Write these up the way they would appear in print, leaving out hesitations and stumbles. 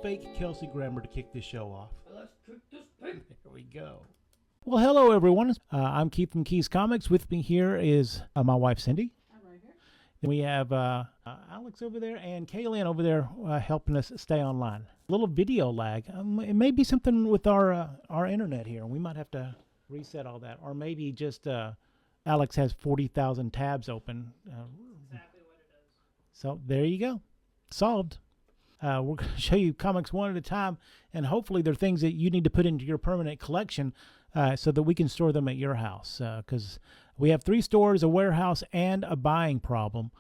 fake Kelsey Grammer to kick this show off. Let's kick this pig. Here we go. Well, hello, everyone. I'm Keith from Keith's Comics. With me here is my wife, Cindy. I'm right here. We have Alex over there and Kaylin over there helping us stay online. A little video lag. It may be something with our internet here. We might have to reset all that. Or maybe just Alex has 40,000 tabs open. Exactly what it is. So there you go. Solved. We're going to show you comics one at a time, and hopefully they're things that you need to put into your permanent collection so that we can store them at your house. Because we have 3 stores, a warehouse, and a buying problem.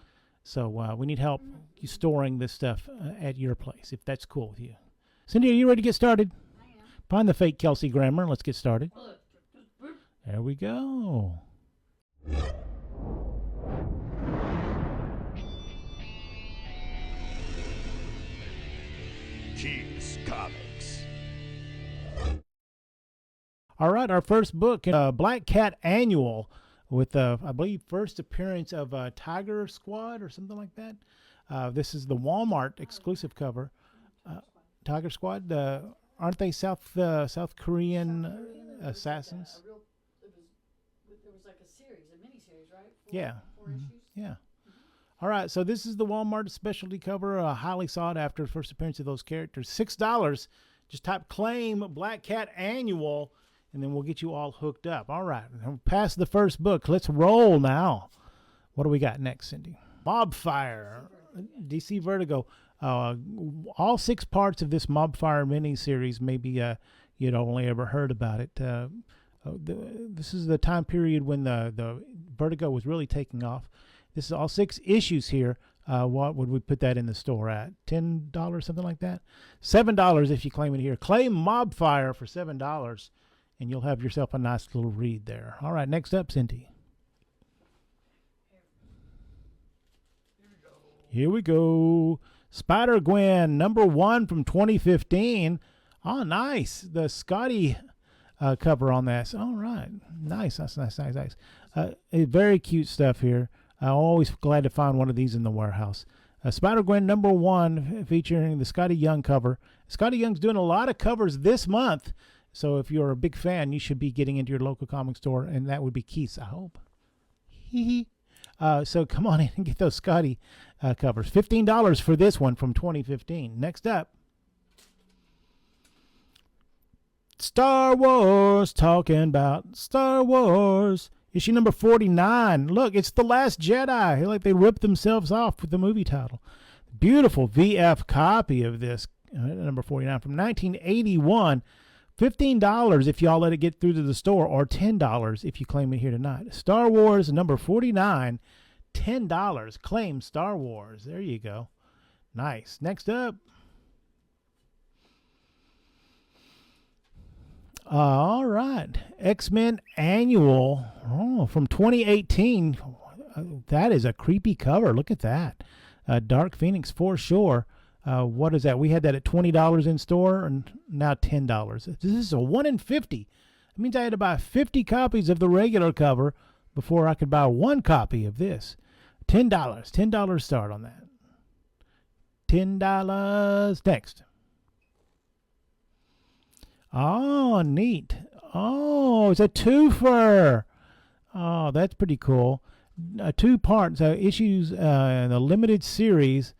So we need help storing this stuff at your place, if that's cool with you. Cindy, are you ready to get started? I am. Find the fake Kelsey Grammer. Let's get started. Let's kick this pig. There we go. Keith's Comics. All right, our first book, Black Cat Annual, with, I believe, first appearance of Tiger Squad or something like that. This is the Walmart exclusive cover. Tiger Squad, aren't they South Korean assassins? It was like a series, a mini-series, right? Yeah. Four issues? Yeah. All right, so this is the Walmart specialty cover, highly sought after, first appearance of those characters. $6. Just type claim Black Cat Annual, and then we'll get you all hooked up. All right, past the first book. Let's roll now. What do we got next, Cindy? Mobfire, DC Vertigo. All 6 parts of this Mobfire miniseries, maybe you'd only ever heard about it. This is the time period when the Vertigo was really taking off. This is all 6 issues here. What would we put that in the store at? $10, something like that? $7 if you claim it here. Claim Mobfire for $7, and you'll have yourself a nice little read there. All right, next up, Cindy. Here we go. Spider-Gwen, #1 from 2015. Oh, nice. The Scotty cover on this. All right. Nice. That's nice. Very cute stuff here. I'm always glad to find one of these in the warehouse. Spider-Gwen #1 featuring the Scotty Young cover. Scotty Young's doing a lot of covers this month, so if you're a big fan, you should be getting into your local comic store, and that would be Keith's, I hope. So come on in and get those Scotty covers. $15 for this one from 2015. Next up, Star Wars, talking about Star Wars. Issue number 49. Look, it's The Last Jedi. Like they ripped themselves off with the movie title. Beautiful VF copy of this, number 49 from 1981. $15 if y'all let it get through to the store, or $10 if you claim it here tonight. Star Wars number 49, $10. Claim Star Wars. There you go. Nice. Next up. All right. X-Men Annual from 2018. That is a creepy cover. Look at that. Dark Phoenix for sure. What is that? We had that at $20 in store, and now $10. This is a 1 in 50. It means I had to buy 50 copies of the regular cover before I could buy 1 copy of this. $10. $10 start on that. $10. Next. Oh, neat. Oh, it's a twofer. Oh, that's pretty cool. 2 parts, issues in the limited series,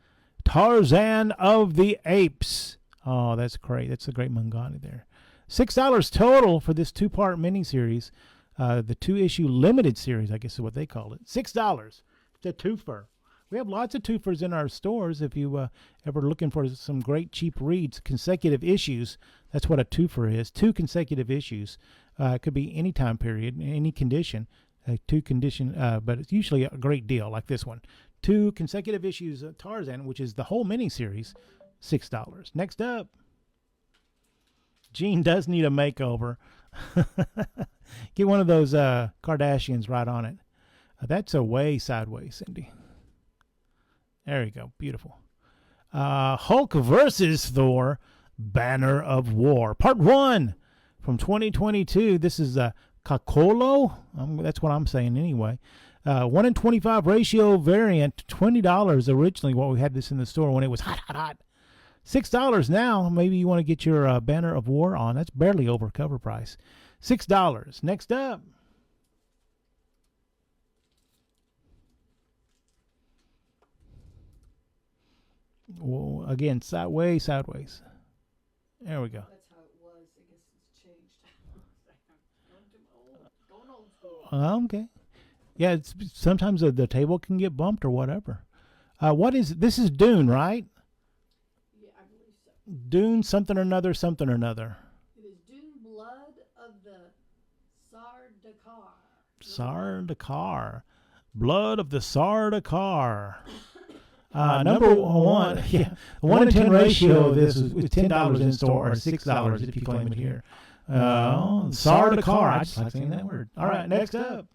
Tarzan of the Apes. Oh, that's great. That's a great mangani there. $6 total for this 2-part miniseries. The 2-issue limited series, I guess is what they call it. $6. It's a twofer. We have lots of twofers in our stores if you ever looking for some great cheap reads. Consecutive issues, that's what a twofer is. 2 consecutive issues. It could be any time period, any condition. 2 condition, but it's usually a great deal like this one. 2 consecutive issues of Tarzan, which is the whole miniseries, $6. Next up, Jean does need a makeover. Get one of those Kardashians right on it. That's a way sideways, Cindy. There you go. Beautiful. Hulk versus Thor, Banner of War. Part 1 from 2022. This is Kakolo. That's what I'm saying anyway. 1 in 25 ratio variant. $20 originally what we had this in the store when it was hot. $6 now. Maybe you want to get your Banner of War on. That's barely over cover price. $6. Next up. Whoa, again, sideways. There we go. That's how it was. I guess it's changed. Going old school. Okay. Yeah, sometimes the table can get bumped or whatever. What is this? Is Dune, right? Yeah, I believe so. Dune something or another, something or another. It is Dune Blood of the Sardaukar. Sardaukar. Blood of the Sardaukar. Number one, yeah, 1 to 10 ratio of this is $10 in store or $6 if you claim it here. Sardaukar. I just like saying that word. All right, next up.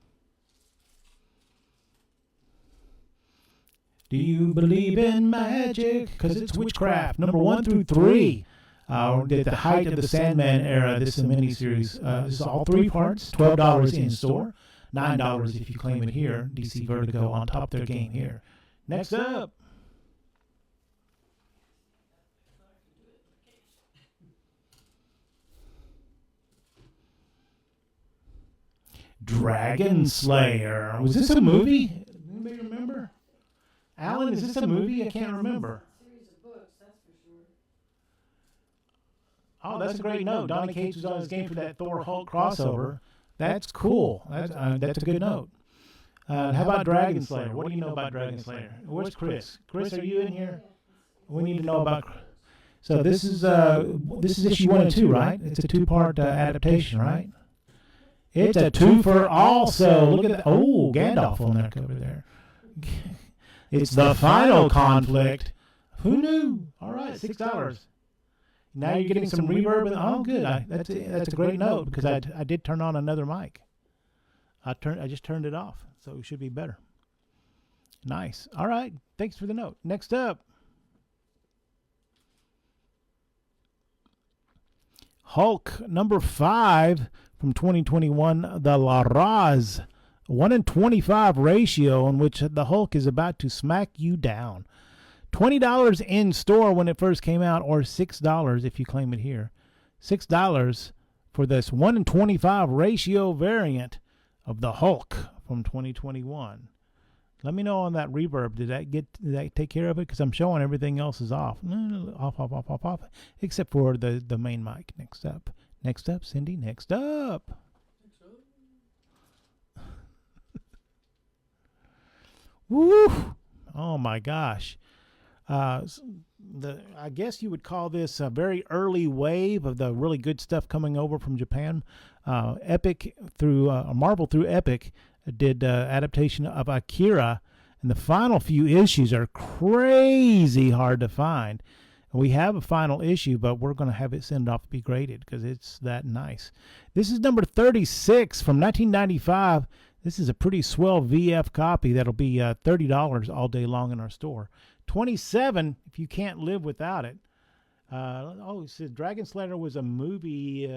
Do you believe in magic? Because it's witchcraft. Number 1 through 3. At the height of the Sandman era, this is a miniseries. This is all 3 parts. $12 in store. $9 if you claim it here. DC Vertigo on top of their game here. Next up. Dragon Slayer. Was this a movie? Anybody remember? Alan, is this a movie? I can't remember. Series of books, that's for sure. Oh, that's a great note. Donny Cates was on his game for that Thor Hulk crossover. That's cool. That's a good note. How about Dragon Slayer? What do you know about Dragon Slayer? Where's Chris? Chris, are you in here? We need to know about. So this is issue 1 and 2, right? It's a 2-part adaptation, right? It's a twofer also. Look at that. Oh, Gandalf on that cover there. It's the final conflict. Who knew? All right, $6. Now you're getting some reverb. Oh, good. That's a great note because I did turn on another mic. I just turned it off, so it should be better. Nice. All right. Thanks for the note. Next up. Hulk number 5 from 2021, the La Raz. 1 in 25 ratio in which the Hulk is about to smack you down. $20 in store when it first came out, or $6 if you claim it here. $6 for this 1 in 25 ratio variant of the Hulk from 2021. Let me know on that reverb. Did that take care of it? Because I'm showing everything else is off. Off. Except for the main mic. Next up, Cindy. Next up. Woo! Oh my gosh. I guess you would call this a very early wave of the really good stuff coming over from Japan. Epic through Marvel through Epic did adaptation of Akira, and the final few issues are crazy hard to find. We have a final issue, but we're going to have it sent off to be graded because it's that nice. This is number 36 from 1995. This is a pretty swell VF copy that'll be $30 all day long in our store. $27 if you can't live without it. It says Dragon Slayer was a movie.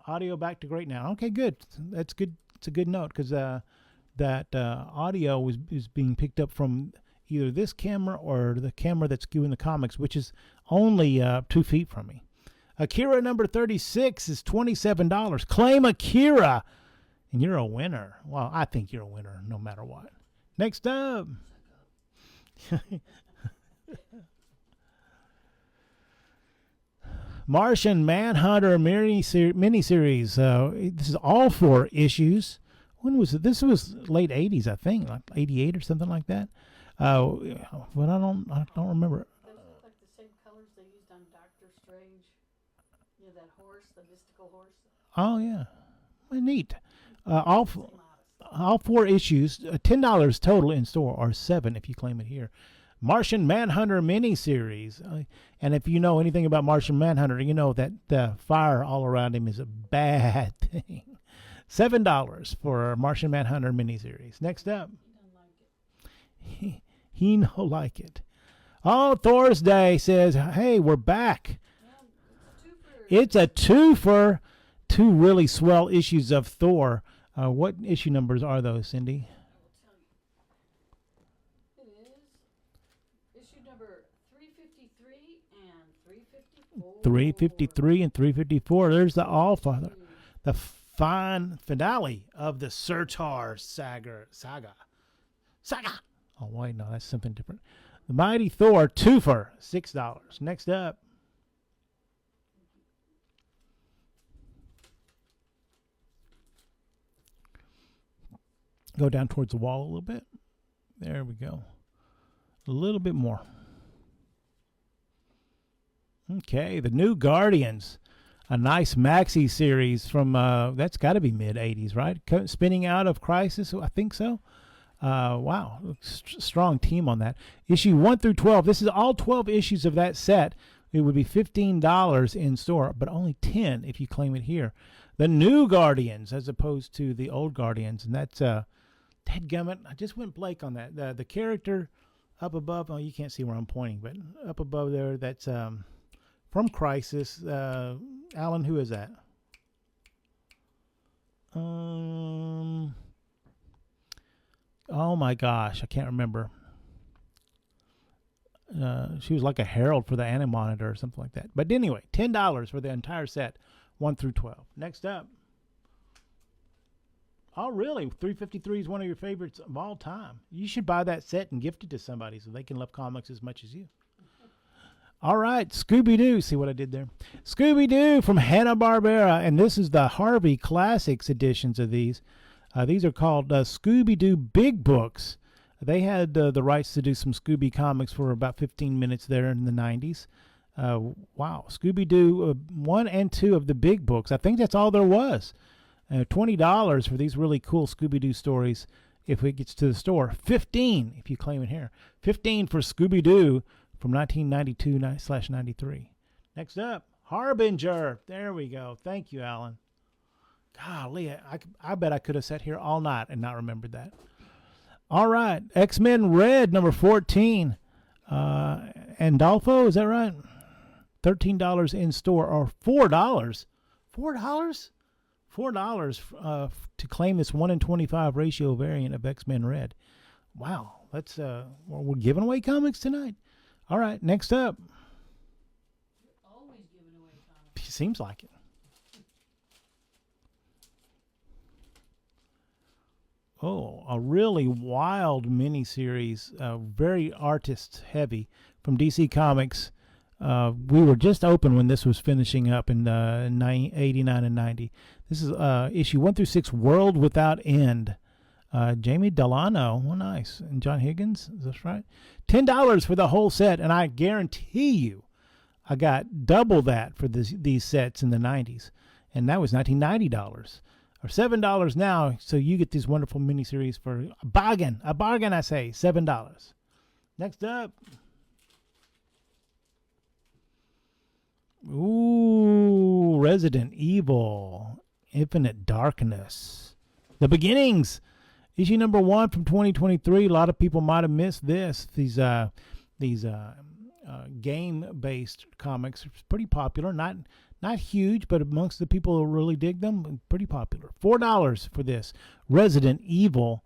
Audio back to great now. Okay, good. That's good. It's a good note because that audio is being picked up from either this camera or the camera that's skewing the comics, which is only 2 feet from me. Akira number 36 is $27. Claim Akira, and you're a winner. Well, I think you're a winner no matter what. Next up. Martian Manhunter miniseries. This is all 4 issues. When was it? This was late 80s, I think, like 88 or something like that. But I don't remember. Those look like the same colors they used on Doctor Strange. You know, that horse, the mystical horse. Oh yeah, well, neat. All 4 issues, $10 total in store, or $7 if you claim it here. Martian Manhunter miniseries. And if you know anything about Martian Manhunter, you know that the fire all around him is a bad thing. $7 for Martian Manhunter miniseries. Next up. He no like it. Oh, Thor's Day says, hey, we're back. It's a twofer. 2 really swell issues of Thor. What issue numbers are those, Cindy? It is issue number 353 353 and 354. There's the Allfather. The fine finale of the Surtar saga. Oh, wait, no, that's something different. The Mighty Thor twofer, $6. Next up. Go down towards the wall a little bit. There we go. A little bit more. Okay, the New Guardians. A nice maxi series from, that's got to be mid-'80s, right? Spinning out of Crisis, I think so. Wow, strong team on that. Issue 1 through 12. This is all 12 issues of that set. It would be $15 in store, but only 10 if you claim it here. The New Guardians, as opposed to the old Guardians, and that's dadgummit, I just went blank on that. The character up above, oh, you can't see where I'm pointing, but up above there, that's from Crisis. Alan, who is that? Oh my gosh, I can't remember. She was like a herald for the Animonitor or something like that. But anyway, $10 for the entire set, 1 through 12. Next up. Oh, really? 353 is one of your favorites of all time. You should buy that set and gift it to somebody so they can love comics as much as you. All right, Scooby-Doo. See what I did there? Scooby-Doo from Hanna-Barbera, and this is the Harvey Classics editions of these. These are called Scooby-Doo Big Books. They had the rights to do some Scooby comics for about 15 minutes there in the 90s. Wow, Scooby-Doo 1 and 2 of the Big Books. I think that's all there was. $20 for these really cool Scooby-Doo stories if it gets to the store. $15 if you claim it here. $15 for Scooby-Doo from 1992/93. Next up, Harbinger. There we go. Thank you, Alan. Golly, I bet I could have sat here all night and not remembered that. All right, X-Men Red, number 14. Andolfo, is that right? $13 in store, or $4. $4? $4 to claim this 1 in 25 ratio variant of X-Men Red. Wow, that's we're giving away comics tonight. All right, next up. You're always giving away comics. Seems like it. Oh, a really wild miniseries, very artist-heavy from DC Comics. We were just open when this was finishing up in 89 and 90. This is issue 1 through 6, World Without End. Jamie Delano, oh nice, and John Higgins, is that right? $10 for the whole set, and I guarantee you I got double that for these sets in the 90s, and that was $1990. Or $7 now, so you get these wonderful miniseries for a bargain, I say, $7. Next up. Ooh, Resident Evil, Infinite Darkness. The Beginnings, issue number 1 from 2023. A lot of people might have missed this. These game-based comics are pretty popular. Not huge, but amongst the people who really dig them, pretty popular. $4 for this. Resident Evil.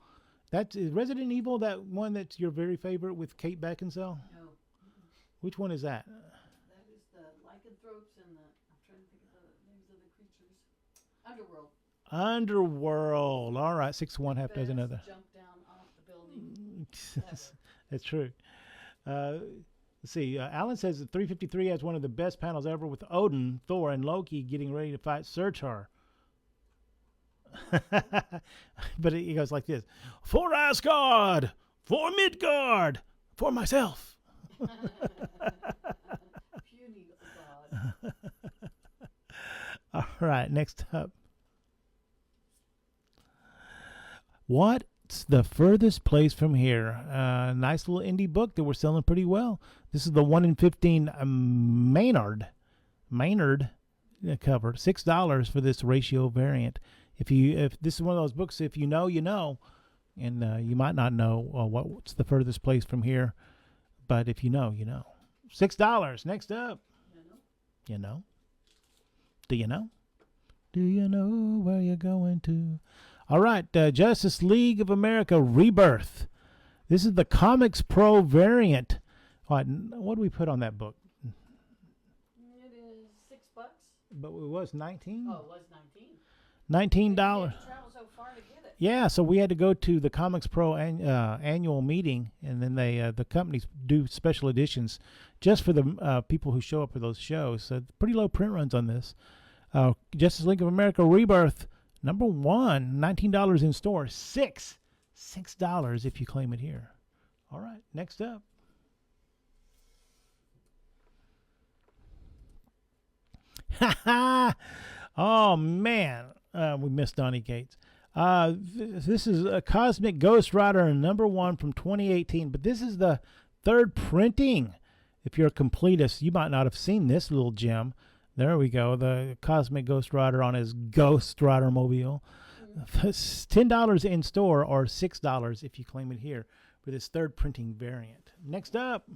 Is Resident Evil that one that's your very favorite with Kate Beckinsale? No. Which one is that? That is the lycanthropes and the, I'm trying to think of the names of the creatures. Underworld. Underworld. All right, 6 1 half dozen other. Jump down off the building. That's true. Let's see. Alan says that 353 has one of the best panels ever with Odin, Thor, and Loki getting ready to fight Surtur. But he goes like this: for Asgard, for Midgard, for myself. Puny God. All right, next up. What's the furthest place from here? Nice little indie book that we're selling pretty well. This is the 1 in 15 Maynard cover. $6 for this ratio variant. If this is one of those books, if you know, you know, and you might not know what's the furthest place from here, but if you know, you know. $6. Next up. You know. Do you know? Do you know where you're going to? All right, Justice League of America Rebirth. This is the Comics Pro variant. What do we put on that book? It is but it was 19. Oh, it was 19. $19. You had to travel so far to get it. Yeah, so we had to go to the Comics Pro annual meeting, and then the companies do special editions just for the people who show up for those shows. So pretty low print runs on this. Justice League of America Rebirth, number 1, $19 in store, $6 if you claim it here. All right, next up. Ha ha! Oh man, we missed Donny Cates. This is a Cosmic Ghost Rider number 1 from 2018, but this is the 3rd printing. If you're a completist, you might not have seen this little gem. There we go, the Cosmic Ghost Rider on his Ghost Rider mobile. $10 in store or $6 if you claim it here for this 3rd printing variant. Next up.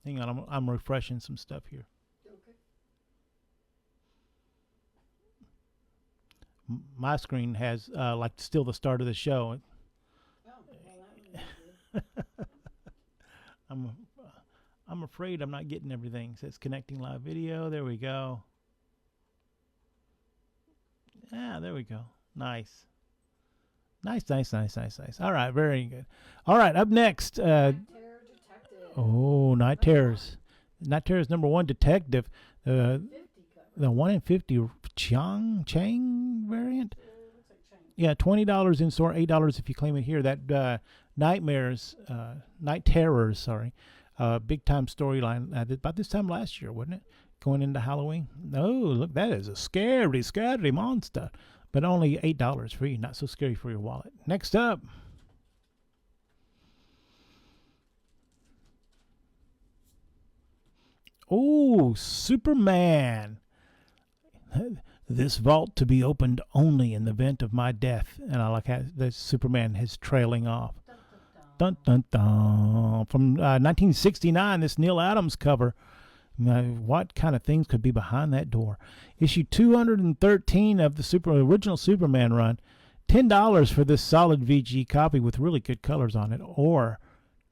Hang on, I'm refreshing some stuff here. Okay. My screen has like still the start of the show. Oh, well, that would be good. I'm afraid I'm not getting everything. It says connecting live video. There we go. Yeah, there we go. Nice. Nice. All right, very good. All right, up next. Terror Detective. Oh, Night Terrors. Night Terrors number 1 detective. 50 cover. The 1 in 50 Chang variant. Looks like Chang. Yeah, $20 in store, $8 if you claim it here. That Night Terrors, sorry. Big time storyline about this time last year, wasn't it? Going into Halloween. Oh, look, that is a scary monster. But only $8 free. Not so scary for your wallet. Next up. Oh, Superman. This vault to be opened only in the event of my death. And I like how the Superman is trailing off. Dun, dun, dun. Dun, dun, dun. From 1969, this Neil Adams cover. Now, what kind of things could be behind that door? Issue 213 of the original Superman run. $10 for this solid VG copy with really good colors on it. Or,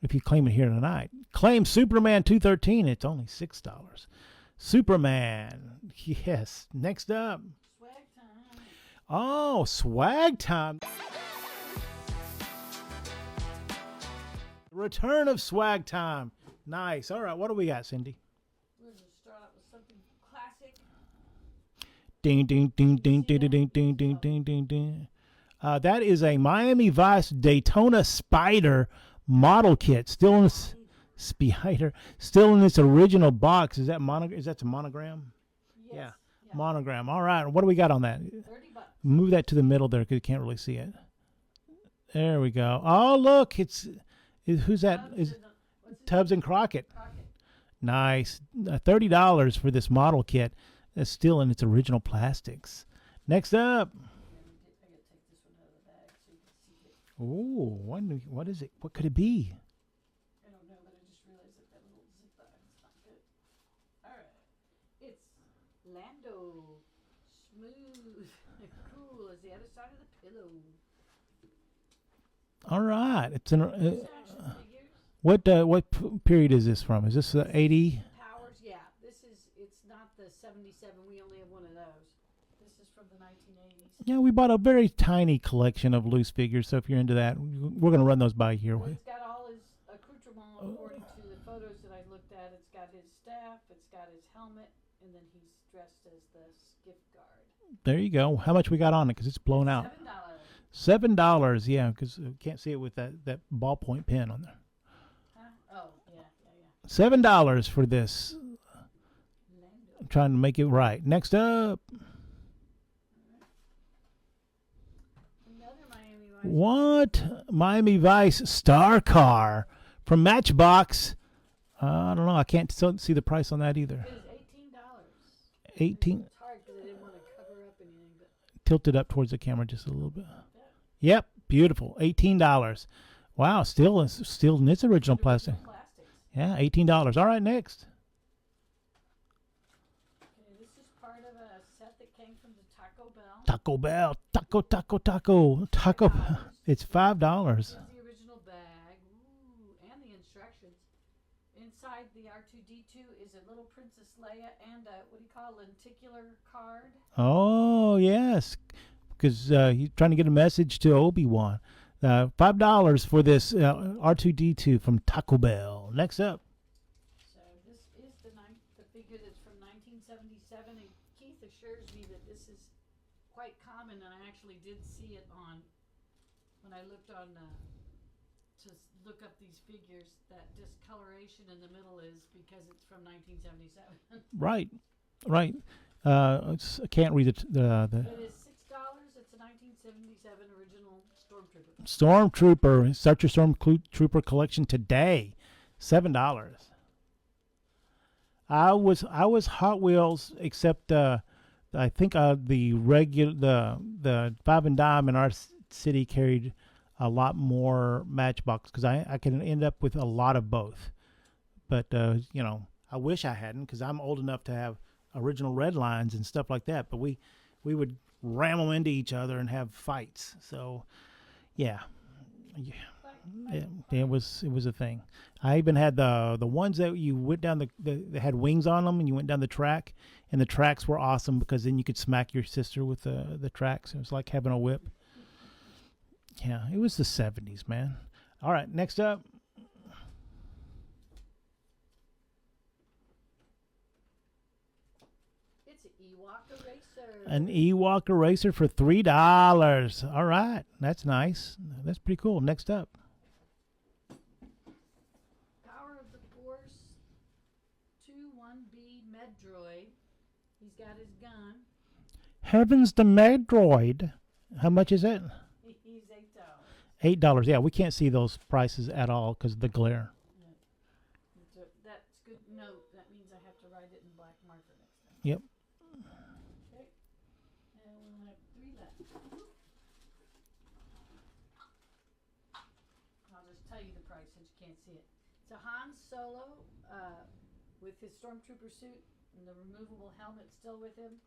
if you claim it here tonight, claim Superman 213. It's only $6. Superman. Yes. Next up. Swag time. Oh, swag time. Return of swag time. Nice. All right, what do we got, Cindy? We're going to start out with something classic. Ding, ding, ding, ding, ding, ding, ding, ding, ding, ding, ding. That is a Miami Vice Daytona Spider model kit. Still in its Spider. Still in its original box. Is that a monogram? Yes. Yeah. Monogram. All right. What do we got on that? $30. Move that to the middle there because you can't really see it. There we go. Oh, look. Who's that? Is Tubbs and Crockett. Nice. $30 for this model kit. That's still in its original plastics. Next up. I got to take this one out of the bag so you can see it. Oh, what is it? What could it be? I don't know, but I just realized that little zip bag is not good. All right. It's Lando. Smooth and cool as the other side of the pillow. All right. It's an. These action figures. What period is this from? Is this the 80? Powers, yeah. It's not the 77. We only have one of those. This is from the 1980s. Yeah, we bought a very tiny collection of loose figures, so if you're into that, we're going to run those by here. Well, it's got all his accoutrements according to the photos that I looked at. It's got his staff, it's got his helmet, and then he's dressed as the skiff guard. There you go. How much we got on it? Because it's blown out. $7, yeah, because we can't see it with that ballpoint pen on there. Huh? Oh, yeah. $7 for this. I'm trying to make it right. Next up. Another Miami Vice. What? Miami Vice Star Car from Matchbox. I don't know. I can't see the price on that either. It is $18. 18. It's hard because I didn't want to cover up anything, but Tilt it up towards the camera just a little bit. Yep, beautiful. $18. Wow, still in its original plastic. plastics. Yeah, $18. All right, next. Okay, this is part of a set that came from the Taco Bell. Taco Bell. Taco. $5. It's $5. Here's the original bag. Ooh, and the instructions. Inside the R2D2 is a little Princess Leia and a, what do you call, lenticular card. Oh yes, because he's trying to get a message to Obi-Wan. $5 for this R2D2 from Taco Bell. Next up. So this is the figure that's from 1977, and Keith assures me that this is quite common, and I actually did see it on when I looked on to look up these figures. That discoloration in the middle is because it's from 1977. Right. I can't read it. It is $6. It's a 1977 original Stormtrooper. Stormtrooper. Start your Stormtrooper collection today. $7. I was Hot Wheels, except I think the regular the 5 and dime in our city carried a lot more Matchbox because I can end up with a lot of both. But I wish I hadn't because I'm old enough to have original red lines and stuff like that. But we would ram them into each other and have fights. So yeah. It was a thing. I even had the ones that you went down they had wings on them and you went down the track, and the tracks were awesome because then you could smack your sister with the tracks. It was like having a whip. Yeah, it was the 70s, man. All right, next up. It's an Ewok eraser. An Ewok eraser for $3. All right, that's nice. That's pretty cool. Next up. Power of the Force 2-1B Medroid. He's got his gun. Heavens to Medroid. How much is it? He's $8. $8. Yeah, we can't see those prices at all because of the glare. Yeah. That's good note. That means I have to write it in black marker next time. Yep. Okay. And we'll have 3 left. I'll just tell you the price since you can't see it. It's a Han Solo with his Stormtrooper suit and the removable helmet still with him.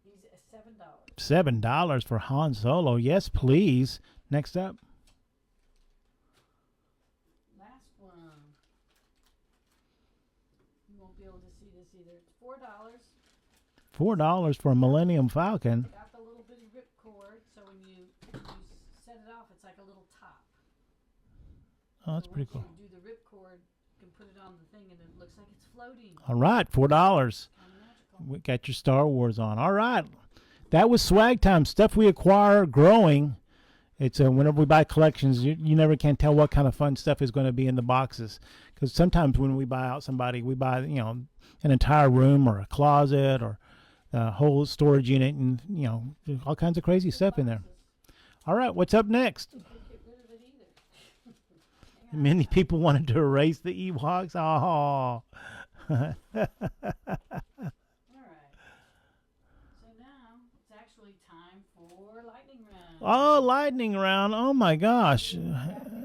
He's $7. $7 for Han Solo. Yes, please. Next up. Last one. You won't be able to see this either. It's $4. $4 for a Millennium Falcon. Got the little bitty rip cord, so when you set it off, it's like a little top. Oh, that's So pretty cool. once you do the rip cord, you can put it on the thing, and it looks like it's floating. All right, $4. Magical. We got your Star Wars on. All right. That was swag time. Stuff we acquire growing. It's whenever we buy collections, you never can tell what kind of fun stuff is going to be in the boxes. Because sometimes when we buy out somebody, we buy an entire room or a closet or a whole storage unit, and there's all kinds of crazy stuff in there. All right, what's up next? Can't get rid of it either. Hang on. Many people wanted to erase the Ewoks. Oh. All right. So now it's actually time for lightning round. Oh, lightning round. Oh, my gosh.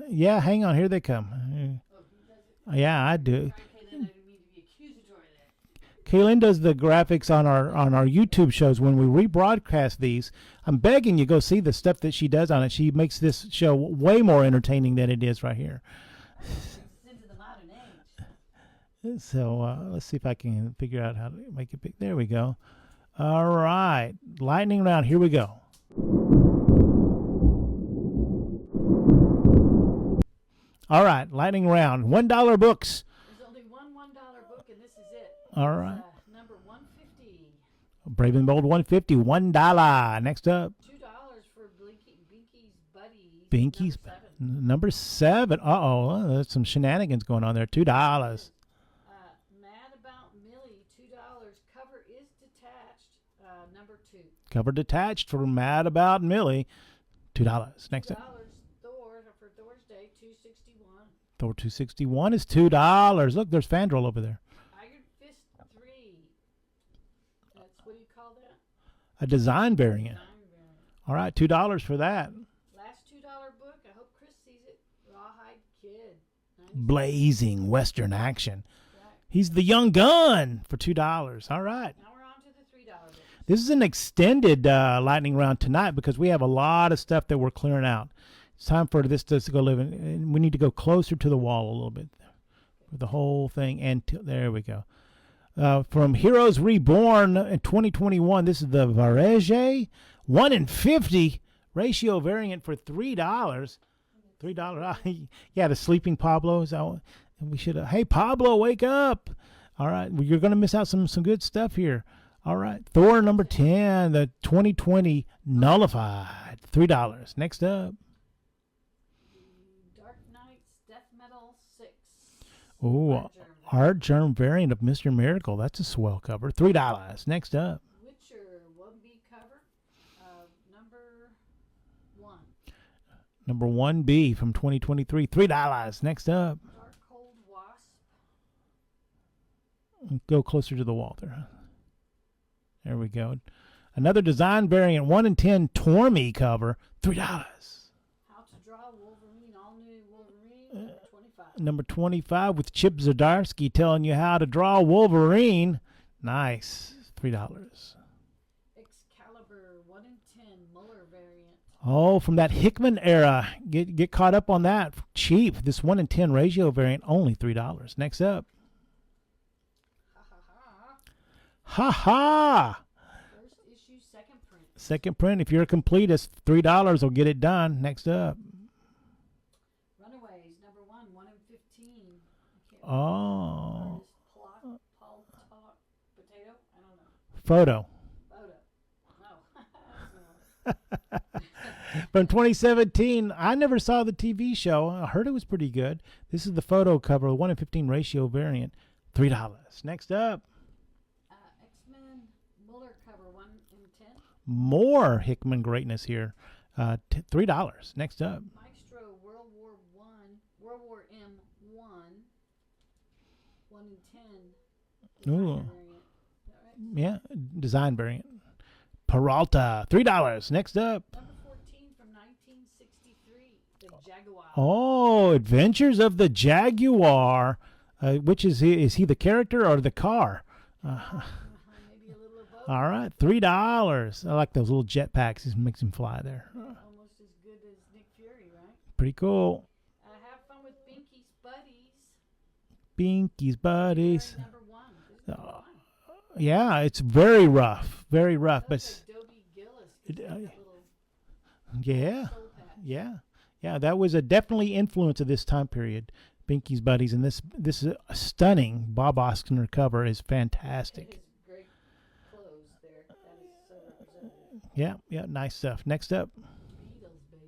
Yeah, hang on. Here they come. Oh, who does it? Yeah, I do. Sorry, Kaylin, I didn't mean to be accusatory there. Kaylin does the graphics on our YouTube shows when we rebroadcast these. I'm begging you go see the stuff that she does on it. She makes this show way more entertaining than it is right here. It's into the modern age. So let's see if I can figure out how to make it big. There we go. All right. Lightning round. Here we go. All right. Lightning round. $1 books. There's only one $1 book, and this is it. All It's, right. number 150. Brave and Bold 150. $1. Next up. $2 for Binky's Buddies. Binky's number 7. Number 7. Uh-oh. There's some shenanigans going on there. $2. Mad About Millie, $2. Cover is detached. Number 2. Cover detached for Mad About Millie. $2. Next $2 up. Thor for Thor's Day, $2.61. Thor 261 is $2. Look, there's Fandral over there. Iron Fist 3. That's, what do you call that? A design variant. Design variant. All right, $2 for that. Last $2 book. I hope Chris sees it. Rawhide Kid. 96. Blazing Western action. Right. He's the young gun for $2. All right. Now we're on to the $3 book. This is an extended lightning round tonight because we have a lot of stuff that we're clearing out. It's time for this to go live in, and we need to go closer to the wall a little bit for the whole thing. And there we go. From Heroes Reborn in 2021, this is the Varege 1 in 50 ratio variant for $3. $3. Yeah, the sleeping Pablo. We should have. Hey, Pablo, wake up. All right. Well, you're going to miss out some good stuff here. All right. Thor number 10, the 2020 nullified. $3. Next up. Dark Knight's Death Metal 6. Oh, Art Germ variant of Mr. Miracle. That's a swell cover. $3. Next up. Witcher 1B cover. Number 1. Number 1B from 2023. $3. Next up. Darkhold Wasp. Go closer to the wall there. There we go. Another design variant 1 in 10 Tormy cover. $3. How to Draw Wolverine. All new Wolverine. 25. Number 25 with Chip Zdarsky telling you how to draw Wolverine. Nice. $3. Excalibur 1 in 10 Muller variant. Oh, from that Hickman era. Get caught up on that. Cheap. This 1 in 10 ratio variant, only $3. Next up. Ha ha! First issue, second print. Second print. If you're a completist, $3 will get it done. Next up. Runaways, number 1, 1 in 15. Oh. Paul Talk Potato? I don't know. Photo. Oh. From 2017, I never saw the TV show. I heard it was pretty good. This is the photo cover, 1 in 15 ratio variant, $3. Next up. X-Men Muller cover 1 in 10. More Hickman greatness here. $3. Next up. Maestro World War M 1, 1 in 10. Ooh. Variant. Is that right? Yeah, design variant. Peralta, $3. Next up. Number 14 from 1963, the Jaguar. Oh, Adventures of the Jaguar. Which is he? Is he the character or the car? Maybe a little of both. All right, $3. I like those little jetpacks. It makes him fly there. Almost as good as Nick Fury, right? Pretty cool. Have fun with Binky's Buddies. Binky's buddies. Number 1. This is number 1. Yeah, it's very rough, very rough. But Like Dobie Gillis. He's got that little yeah, soul patch. yeah, that was a definitely influence of this time period. Binky's buddies, and this is a stunning Bob Oskner cover is fantastic. His great clothes there. That is so representative. Yeah, nice stuff. Next up, Beatles, baby.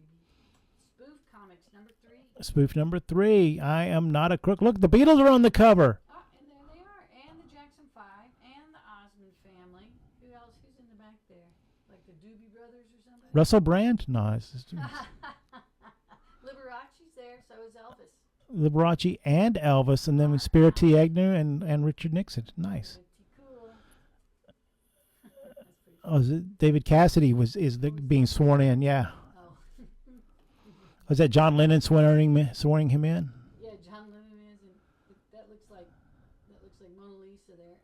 Spoof Comics, number 3. spoof number 3. I am not a crook. Look, the Beatles are on the cover. Ah, and there they are. And the Jackson 5 and the Osmond family. Who else? Who's in the back there? Like the Doobie Brothers or something? Russell Brand, no, it's just Liberace's there. So is Elvis. Liberace and Elvis, and then with Spiro T. Agnew and Richard Nixon. Nice. Pretty cool. That's pretty Oh, is it David Cassidy being sworn in? Yeah. Oh. Was that John Lennon swearing him in? Yeah, John Lennon is, and that looks like Mona Lisa there.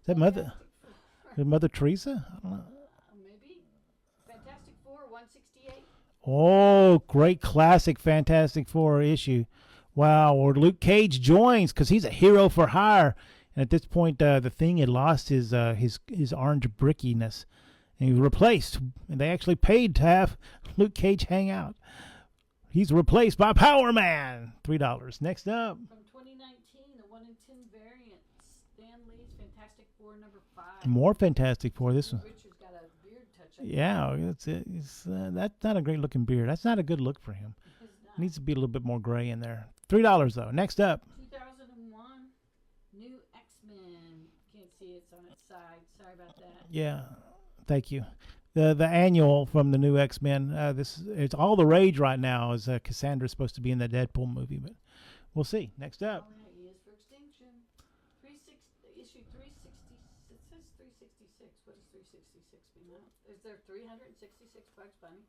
Is that Mother Teresa? I don't know. Maybe. Fantastic Four, 168. Oh, great classic Fantastic Four issue. Wow, or Luke Cage joins because he's a hero for hire. And at this point, the Thing had lost his orange brickiness. And he was replaced. And they actually paid to have Luke Cage hang out. He's replaced by Power Man. $3. Next up. From 2019, a 1 in 10 variant. Stan Lee's Fantastic Four, number 5. More Fantastic Four. This one. Richard's got a beard touch. Yeah, that's it. That's not a great looking beard. That's not a good look for him. It's not. Needs to be a little bit more gray in there. $3 though. Next up. 2001, new X-Men. Can't see it's on its side. Sorry about that. Yeah, thank you. The annual from the new X-Men. It's all the rage right now. Is Cassandra's supposed to be in the Deadpool movie, but we'll see. Next up. All right, he is for extinction. Issue 360. It says 366. What does 366 mean? Is there 366 Bugs Bunny?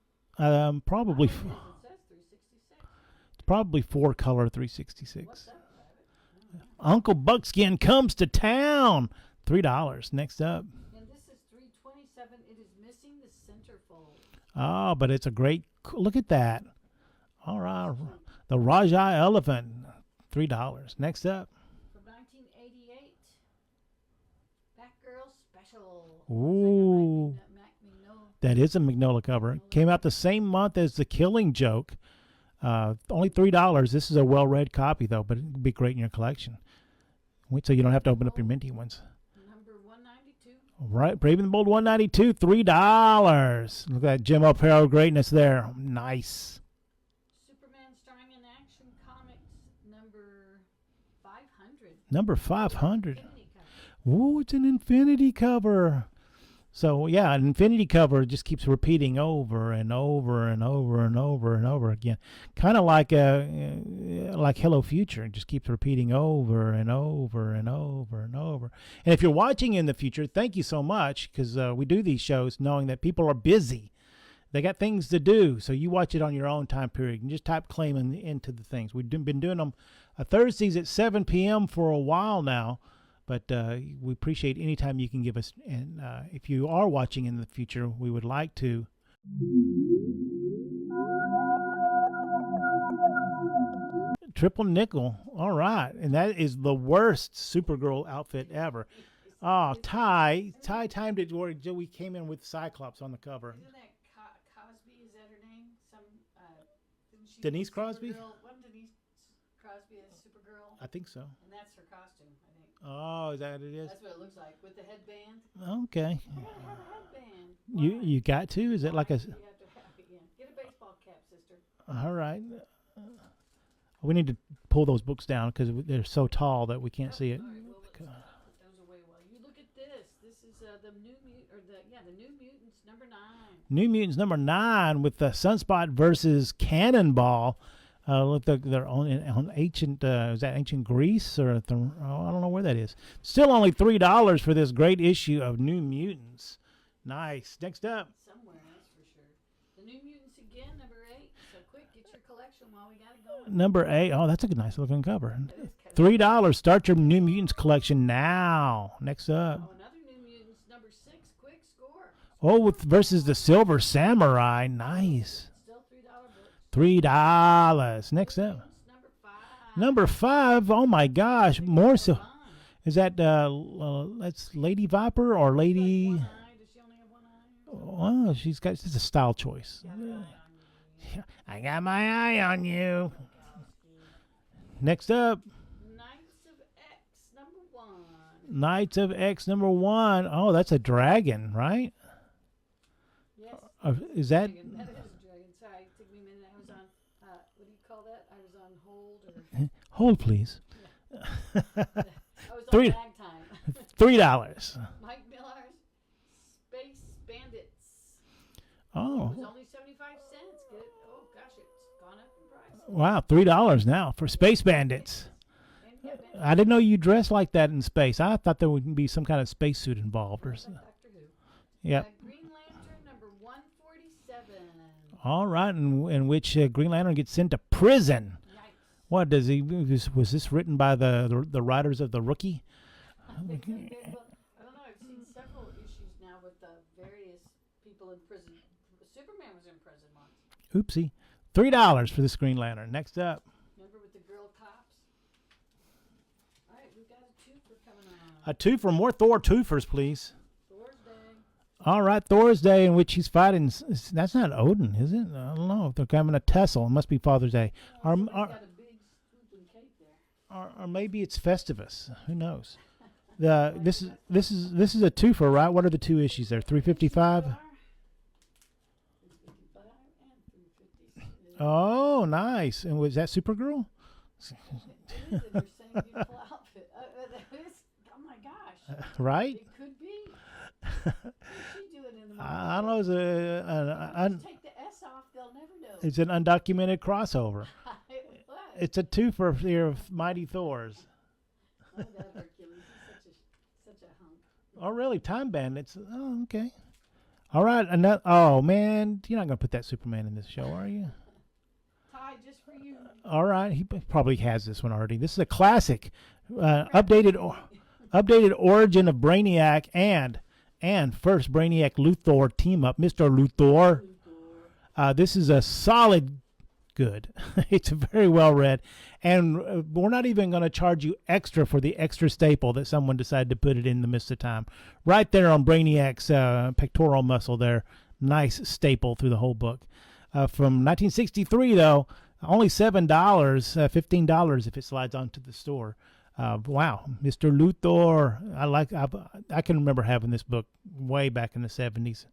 Probably It says 366. probably 4-color 366. What's that, Rabbit? Uncle Buckskin comes to town. $3. Next up. And this is $3.27. It is missing the centerfold. Oh, but it's a great. Look at that. All right. The Raja elephant. $3. Next up. From 1988. Batgirl Special. Ooh. Looks like a Magnolia. That is a Magnolia cover. It came out the same month as The Killing Joke. Only $3. This is a well-read copy, though, but it'd be great in your collection. Wait till you don't have to open up your minty ones. Number 192. Right, Brave and the Bold 192, $3. Look at that Jim O'Farrell greatness there. Nice. Superman Starring in Action Comics. Number 500. Number 500. Infinity cover. Ooh, it's an Infinity cover. So, yeah, an Infinity cover just keeps repeating over and over and over and over and over again. Kind of like Hello Future. It just keeps repeating over and over and over and over. And if you're watching in the future, thank you so much, because we do these shows knowing that people are busy. They got things to do, so you watch it on your own time period and just type claiming into the things. We've been doing them Thursdays at 7 p.m. for a while now. But we appreciate any time you can give us. And if you are watching in the future, we would like to. Triple nickel. All right. And that is the worst Supergirl outfit ever. Oh, Ty timed it where we came in with Cyclops on the cover. Isn't that Cosby? Is that her name? Didn't she Denise Crosby? Wasn't Denise Crosby as Supergirl? I think so. And that's her costume, I think. Oh, is that what it is? That's what it looks like with the headband. Okay. I gotta have a headband. You got to? Is it like a... You have to have it, yeah. Get a baseball cap, sister. All right. We need to pull those books down because they're so tall that we can't see it. All right, well, let's those away while you look at this. This is the New Mutants number 9. New Mutants number 9 with the Sunspot versus Cannonball. Look, they're on ancient. Is that ancient Greece or I don't know where that is. Still only $3 for this great issue of New Mutants. Nice. Next up. Somewhere, that's for sure. The New Mutants again, number 8. So quick, get your collection while we got it going. Number 8. Oh, that's a nice looking cover. $3. Start your New Mutants collection now. Next up. Oh, another New Mutants number 6. Quick score. Oh, versus the Silver Samurai. Nice. Still $3 books. $3. Next up. Mutants number 5. Number 5. Oh my gosh, more so. Is that that's Lady Viper or Lady? One eye. Does she only have one eye? Oh, she's got. It's a style choice. Got an eye on you. I got my eye on you. Next up, Knights of X number 1. Knights of X number 1. Oh, that's a dragon, right? Yes. Is that? Dragon. That is a dragon. Sorry, it took me a minute. I was on. What do you call that? I was on hold or. Hold, please. I was on Three- lag time. $3. Mike Millar's Space Bandits. Oh, It was only 75 cents. Get it? Oh gosh, it's gone up in price. wow, $3 now for Space Bandits. And yeah, man, I didn't know you dressed like that in space. I thought there would be some kind of spacesuit involved or like something. Doctor Who. Yep. Green Lantern number 147. All right, in which Green Lantern gets sent to prison. Yikes. What does he? Was this written by the writers of The Rookie? It could be, well, I don't know. I've seen several issues now with various people in prison. Superman was in prison once. Oopsie. $3 for this Green Lantern. Next up. Remember with the girl cops? All right, we've got a twofer coming on. A twofer. More Thor twofers, please. Thor's Day. All right, Thor's Day, in which he's fighting. That's not Odin, is it? I don't know. They're having a tussle. It must be Father's Day. Oh, Or, somebody's or, got a big swooping cape there. or maybe it's Festivus. Who knows? This is a twofer, right? What are the two issues there? 355. 355 and 350. Oh, nice. And was that Supergirl? It is in your same beautiful outfit. Oh my gosh. Right? It could be. What's she doing in the I don't know. It's Just take the S off, they'll never know. it's an undocumented crossover. What? It's a twofer here of Mighty Thors. Oh, that Hercules. He's such a hunk. Oh, really? Time Bandits. Oh, okay. All right. Oh, man. You're not going to put that Superman in this show, are you? Ty, just for you. All right. He probably has this one already. This is a classic. Updated Updated origin of Brainiac and first Brainiac Luthor team up. Mr. Luthor. This is a solid good. It's very well read. And we're not even going to charge you extra for the extra staple that someone decided to put it in the midst of time. Right there on Brainiac's pectoral muscle there. Nice staple through the whole book. From 1963, though, only $7, $15 if it slides onto the store. Wow, Mr. Luthor. I can remember having this book way back in the 70s,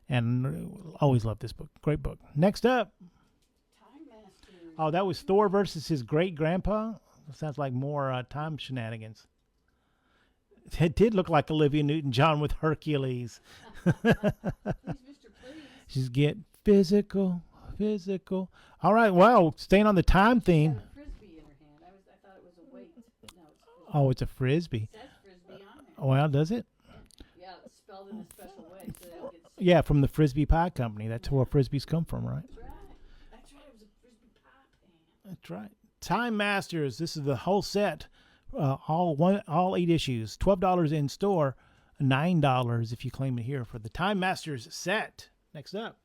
and always loved this book. Great book. Next up. Time Masters. Oh, that was Thor versus his great grandpa. Sounds like more time shenanigans. It did look like Olivia Newton-John with Hercules. Please, Mr. Please. She's getting physical. All right, well, staying on the time theme. Got a frisbee in her hand. I thought it was a weight, but no, it's a frisbee. Oh, it's a frisbee. It says frisbee on there. Well, does it? Yeah, it's spelled in a special way so they don't get sick. Yeah, from the Frisbee Pie Company. That's where frisbees come from, right? That's right. That's right. It was a frisbee pie pan. That's right. Time Masters. This is the whole set. All 8 issues. $12 in store. $9 if you claim it here for the Time Masters set. Next up.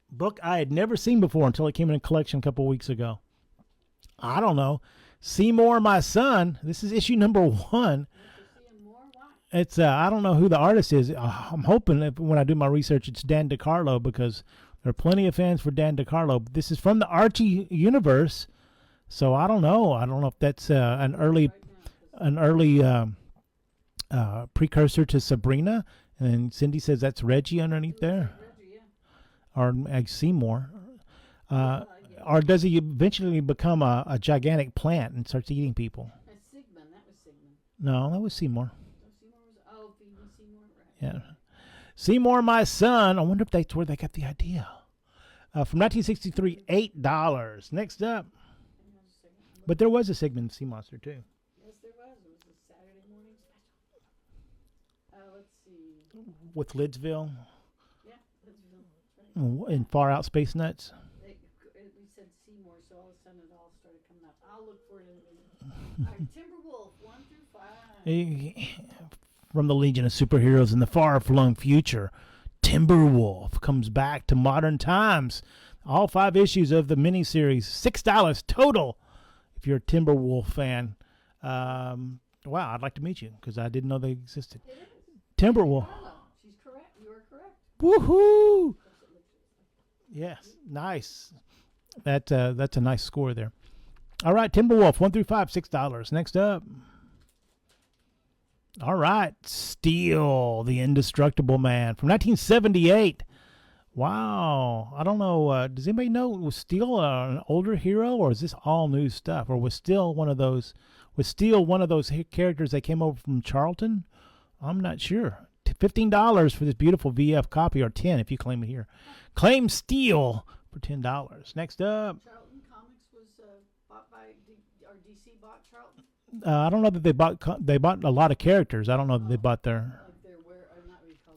Book I had never seen before until it came in a collection a couple weeks ago. I don't know. Seymour, My Son. This is issue number 1. Want to see him more? Why? It's I don't know who the artist is. I'm hoping that when I do my research, it's Dan DeCarlo because there are plenty of fans for Dan DeCarlo. But this is from the Archie universe, so I don't know. I don't know if that's an early precursor to Sabrina. And Cindy says that's Reggie underneath there, Reggie, yeah. or Seymour. Or does he eventually become a gigantic plant and starts eating people? That's Sigmund. That was Sigmund. No, that was Seymour. So Seymour was, Phoebe Seymour, right? Yeah. Seymour, My Son. I wonder if that's where they got the idea. From 1963, $8. Next up. Hang on a second. But there was a Sigmund Sea Monster, too. Yes, there was. It was a Saturday morning special. Let's see. With Lidsville Yeah, that's right. and Far Out Space Nuts. We said Seymour, so all of a sudden it all started coming up. I'll look for it in a minute. All right, Timberwolf, 1 through 5. From the Legion of Superheroes in the far-flung future, Timberwolf comes back to modern times. All 5 issues of the miniseries, $6 total. If you're a Timberwolf fan, wow, I'd like to meet you because I didn't know they existed. It is. Timberwolf. Carla, she's correct. You are correct. Woohoo! Yes, nice. That's a nice score there. All right, Timberwolf, 1 through 5, $6. Next up. All right, Steel, the Indestructible Man from 1978. Wow, I don't know. Does anybody know, was Steel an older hero, or is this all new stuff, or was Steel one of those characters that came over from Charlton? I'm not sure. $15 for this beautiful VF copy, or $10 if you claim it here. Claim Steel for $10. Next up. Charlton Comics was bought by, or DC bought Charlton? I don't know that they bought a lot of characters. I don't know that they bought their. Like their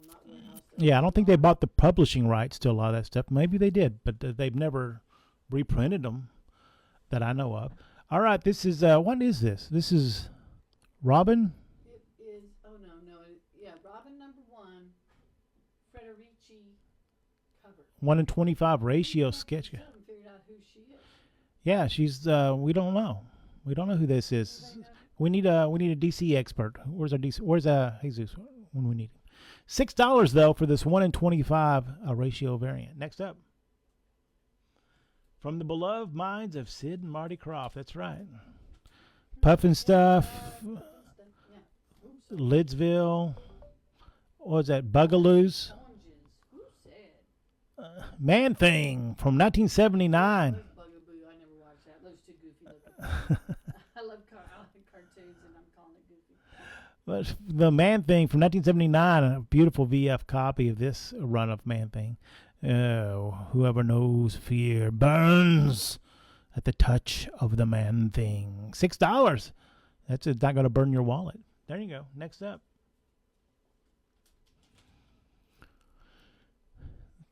not warehouse. Yeah, I don't think they bought the publishing rights to a lot of that stuff. Maybe they did, but they've never reprinted them that I know of. All right, this is what is this? This is Robin. It is. Oh no. Yeah, Robin number 1. Federici cover. 1 in 25 ratio sketch. Still haven't figured out who she is. Yeah, she's. We don't know. We don't know who this is. We need a DC expert. Where's our DC? Where's Jesus when we need him? $6 though for this 1 in 25 ratio variant. Next up, from the beloved minds of Sid and Marty Krofft. That's right. Puffin Stuff, Yeah. Lidsville. What was that? Bugaloos. Oranges. Who said? Man Thing from 1979. Bugaboo. I never watched that. Those too goofy looking. I like cartoons, and I'm calling it goofy. But the Man Thing from 1979, a beautiful VF copy of this run of Man Thing. Oh, whoever knows fear burns at the touch of the Man Thing. $6. That's not going to burn your wallet. There you go. Next up.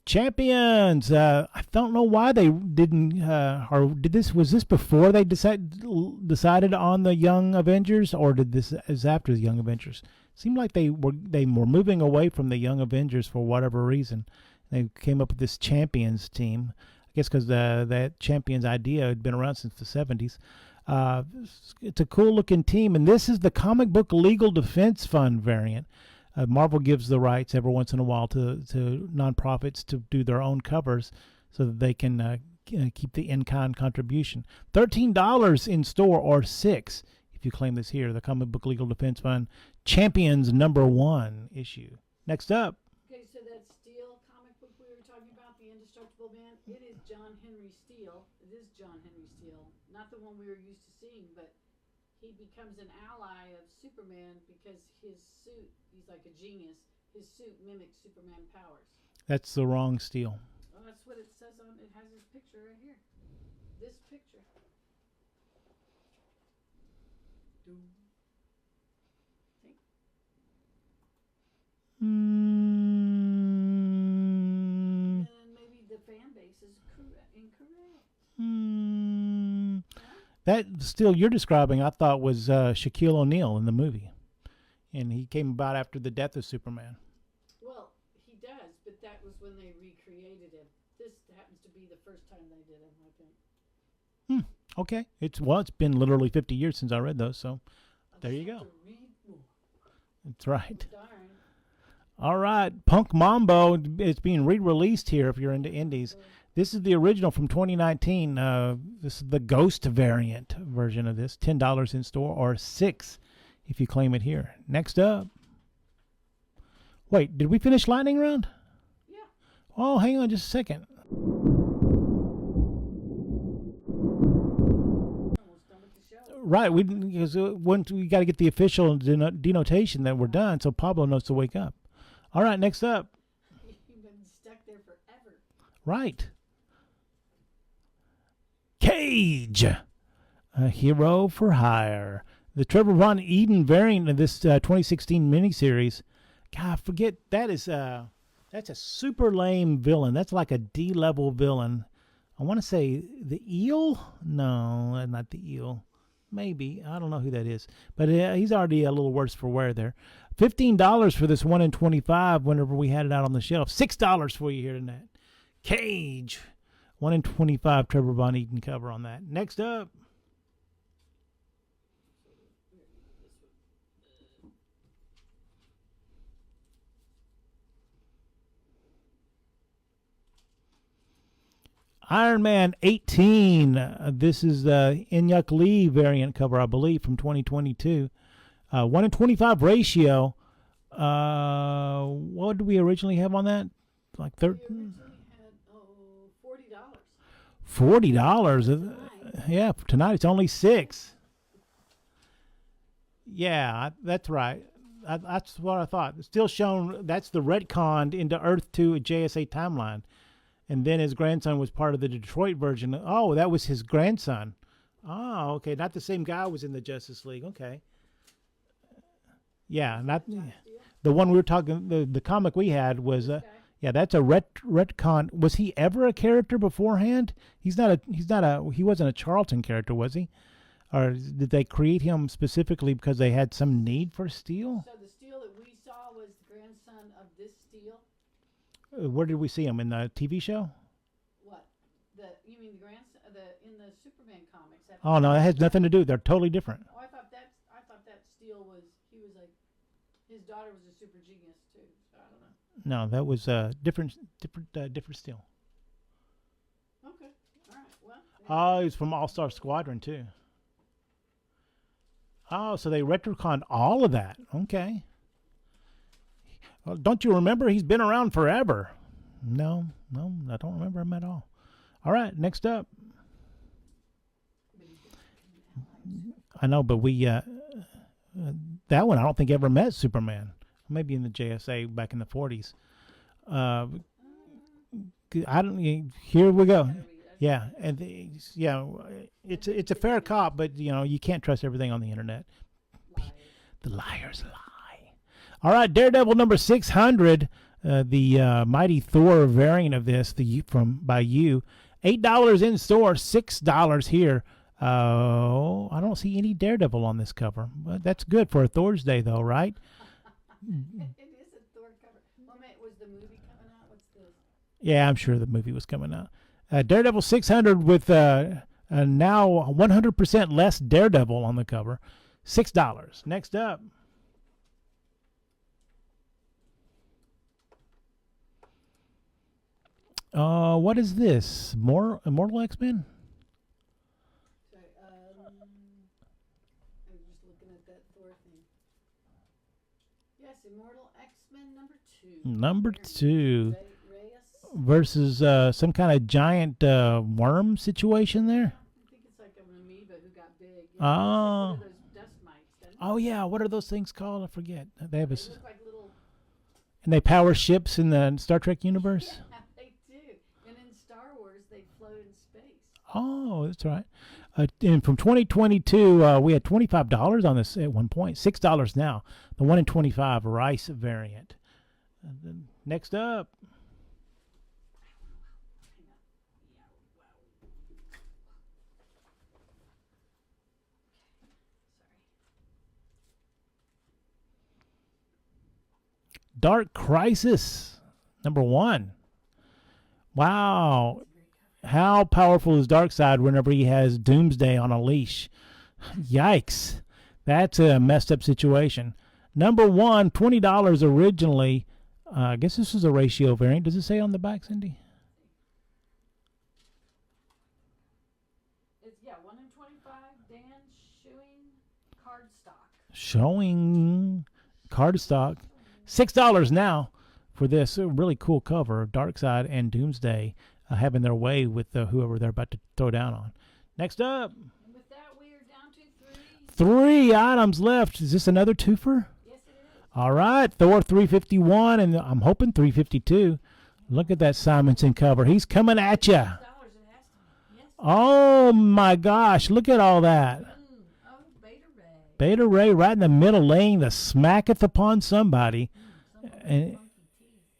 Champions. I don't know why they didn't, or did this? Was this before they decided on the Young Avengers, or did this is after the Young Avengers? Seemed like they were moving away from the Young Avengers for whatever reason. They came up with this Champions team. I guess because that Champions idea had been around since the 70s. It's a cool looking team, and this is the comic book legal defense fund variant. Marvel gives the rights every once in a while to nonprofits to do their own covers so that they can keep the in-kind contribution. $13 in store, or $6 if you claim this here. The Comic Book Legal Defense Fund Champions #1 issue. Next up. Okay, so that Steel comic book we were talking about, The Indestructible Man, it is John Henry Steel. It is John Henry Steel. Not the one we were used to seeing, but he becomes an ally of Superman because his suit, he's like a genius, his suit mimics Superman powers. That's the wrong Steel. Well, that's what it says on, it has his picture right here. This picture. And maybe the fan base is incorrect. That Steel you're describing, I thought was Shaquille O'Neal in the movie. And he came about after the death of Superman. Well, he does, but that was when they recreated him. This happens to be the first time they did him, I think. Okay. It's been literally 50 years since I read those, so there you go. That's right. Darn. All right. Punk Mambo is being re-released here if you're into indies. This is the original from 2019. This is the Ghost variant version of this. $10 in store, or $6 if you claim it here. Next up. Wait, did we finish lightning round? Yeah. Oh, hang on just a second. Almost done with the show. Right, because once we got to get the official denotation that we're done, so Pablo knows to wake up. All right, next up. You've been stuck there forever. Right. Cage, a hero for hire. The Trevor Von Eden variant of this 2016 miniseries. God, I forget, that's a super lame villain. That's like a D-level villain. I want to say the Eel? No, not the Eel. Maybe. I don't know who that is. But he's already a little worse for wear there. $15 for this 1 in 25 whenever we had it out on the shelf. $6 for you here tonight. Cage. 1 in 25 Trevor Von Eden cover on that. Next up. Iron Man 18. This is the Inyuk Lee variant cover, I believe, from 2022. 1 in 25 ratio. What did we originally have on that? Like We originally had $40. $40. Yeah, for tonight it's only $6. Yeah, that's right. That's what I thought. It's still shown. That's the retconned into Earth 2 JSA timeline. And then his grandson was part of the Detroit version. Oh, that was his grandson. Oh, okay. Not the same guy was in the Justice League. Okay. Yeah, not the one we were talking. The comic we had was. Yeah, that's a retcon. Was he ever a character beforehand? He wasn't a Charlton character, was he? Or did they create him specifically because they had some need for Steel? So the Steel that we saw was the grandson of this Steel? Where did we see him? In the TV show? What? You mean the grandson in the Superman comics? Oh no, that has nothing to do. They're totally different. Oh, I thought that Steel was like his daughter was a super genius too. So I don't know. No, that was different Steel. Okay. All right. Well. Oh, he's from All Star Squadron too. Oh, so they retconned all of that. Okay. Well, don't you remember? He's been around forever. No, I don't remember him at all. All right, next up. I know, but we that one I don't think ever met Superman. Maybe in the JSA back in the 40s. I don't. Here we go. Yeah, and it's a fair cop, but you can't trust everything on the internet. The liars lie. All right, Daredevil number 600. the Mighty Thor variant of this, by you. $8 in store, $6 here. I don't see any Daredevil on this cover. But that's good for a Thor's Day, though, right? It is a Thor cover. Well, man, was the movie coming out? What's this? Yeah, I'm sure the movie was coming out. Daredevil 600 with now 100% less Daredevil on the cover. $6. Next up. What is this? More Immortal X-Men? Sorry, I'm just looking at that Thor thing. Yes, Immortal X-Men Number 2 Reyes? versus some kind of giant worm situation there. I think it's like an amoeba who got big. Oh. It's like one of those dust mites, doesn't it? Oh yeah, what are those things called? I forget. They have They look like little. and they power ships in the Star Trek universe. Yeah, they do. And in Star Wars, they float in space. Oh, that's right. And from 2022, we had $25 on this at one point. $6 now. The 1 in 25 rice variant. And then next up. Dark Crisis, number 1. Wow. How powerful is Darkseid whenever he has Doomsday on a leash? Yikes. That's a messed up situation. Number 1, $20 originally. I guess this is a ratio variant. Does it say on the back, Cindy? It's 1 in 25. Dan showing cardstock. Showing cardstock. $6 now for this really cool cover of Darkseid and Doomsday having their way with whoever they're about to throw down on. Next up. And with that, we are down to 3 items left. Is this another twofer? Yes, it is. All right. Thor 351, and I'm hoping 352. Look at that Simonson cover. He's coming at you. $6 it has to be. Yes. Oh, my gosh. Look at all that. Oh, Beta Ray. Beta Ray right in the middle, laying the smacketh upon somebody. And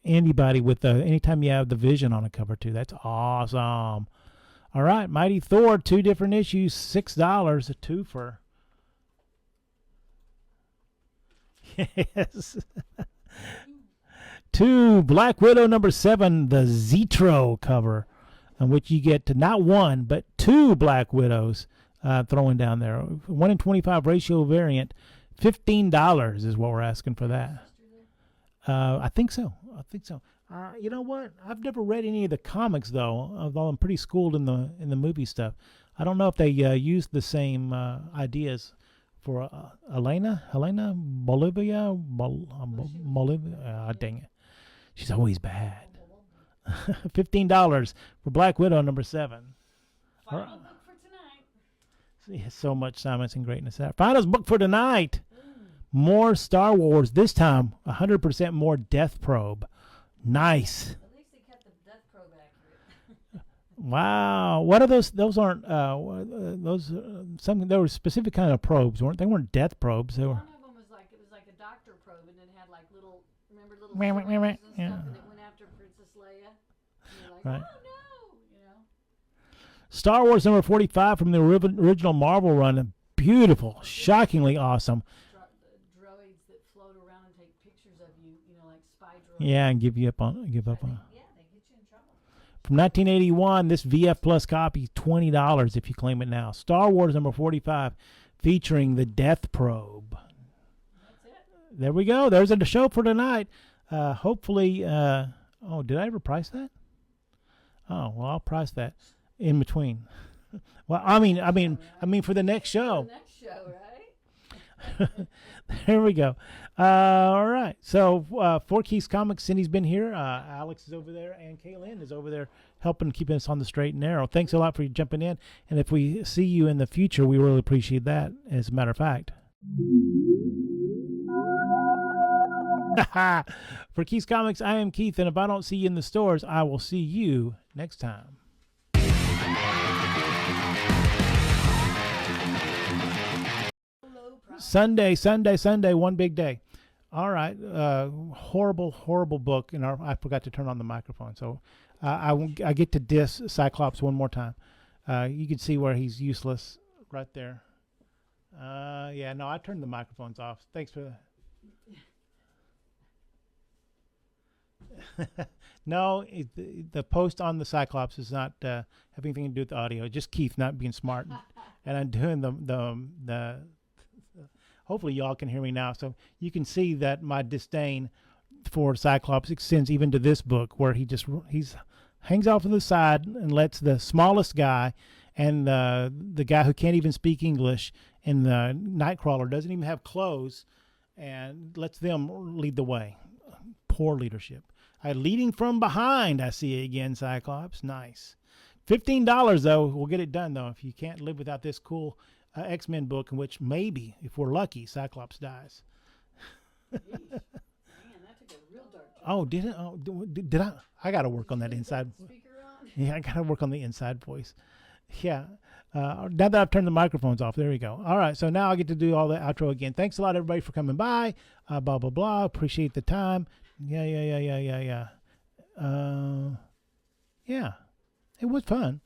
anybody with anytime you have the Vision on a cover too. That's awesome. All right, Mighty Thor, 2 different issues, $6, a twofer. Yes. 2, Black Widow number 7, the Zetro cover, on which you get to not 1 but 2 Black Widows throwing down there. 1 in 25 ratio variant, $15 is what we're asking for that. I think so. You know what? I've never read any of the comics though, although I'm pretty schooled in the movie stuff. I don't know if they used the same ideas for Helena Bolivia. Dang it, she's always bad. $15 for Black Widow number 7. Final book for tonight. See, so much Simonson greatness there. Final book for tonight. More Star Wars, this time 100% more Death Probe. Nice. At least they kept the Death Probe accurate. Wow. What are those? Those aren't those. Some there were specific kind of probes, weren't they? Weren't death probes. They were. One of them was like a doctor probe, and it had like little syringes and stuff, Yeah. and it went after Princess Leia. And you're like, Right. oh no, you know. Star Wars number 45 from the original Marvel run. Beautiful, shockingly awesome. The droids that float around and take pictures of you, like spy droids. Yeah, and give up on. Yeah, they get you in trouble. From 1981, this VF Plus copy, $20 if you claim it now. Star Wars number 45, featuring the Death Probe. That's it. There we go. There's a show for tonight. Hopefully, oh, did I ever price that? Oh, well, I'll price that in between. Well, I mean for the next show. The next show, right? There we go. All right. So, Four Keys Comics, Cindy's been here. Alex is over there, and Kaylin is over there helping keep us on the straight and narrow. Thanks a lot for jumping in. And if we see you in the future, we really appreciate that, as a matter of fact. For Keys Comics, I am Keith, and if I don't see you in the stores, I will see you next time. Sunday, one big day. All right. Horrible, horrible book. And I forgot to turn on the microphone. So I get to diss Cyclops one more time. You can see where he's useless right there. Yeah, no, I turned the microphones off. Thanks for No, the post on the Cyclops is not have anything to do with the audio. It's just Keith not being smart. And I'm doing the hopefully y'all can hear me now. So you can see that my disdain for Cyclops extends even to this book, where he's hangs off to the side and lets the smallest guy and the guy who can't even speak English and the Nightcrawler doesn't even have clothes, and lets them lead the way. Poor leadership. Leading from behind, I see again, Cyclops. Nice. $15 though. We'll get it done though. If you can't live without this cool X-Men book, in which maybe, if we're lucky, Cyclops dies. Man, that took a real dark turn. Oh, did it? Oh, did I? I got to work on that inside. Speaker on? Yeah, I got to work on the inside voice. Yeah. Now that I've turned the microphones off, there we go. All right, so now I get to do all the outro again. Thanks a lot, everybody, for coming by. Blah, blah, blah. Appreciate the time. Yeah. Yeah. It was fun.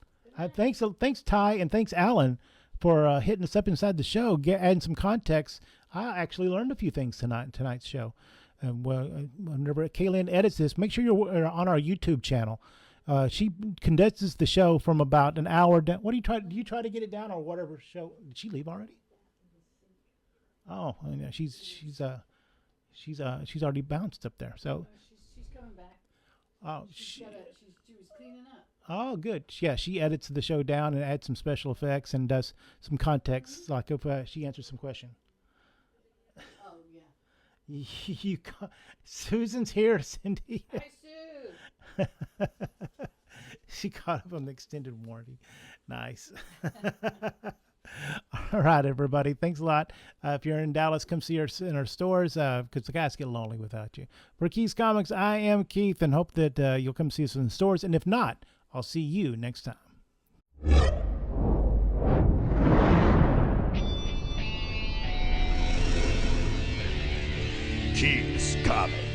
Thanks, Ty, and thanks, Alan, for hitting us up inside the show, adding some context. I actually learned a few things tonight's show. Whenever Kaylin edits this, make sure you're on our YouTube channel. She condenses the show from about an hour down. What do you try to get it down, or whatever show? Did she leave already? Oh, yeah, she's already bounced up there. So She's coming back. oh, She was cleaning up. oh, good. Yeah, she edits the show down and adds some special effects and does some context, like if she answers some question. Oh, yeah. Susan's here, Cindy. Hi, Sue. She caught up on the extended warranty. Nice. All right, everybody. Thanks a lot. If you're in Dallas, come see us in our stores, because the guys get lonely without you. For Keith's Comics, I am Keith, and hope that you'll come see us in the stores. And if not, I'll see you next time. Keith's Comics.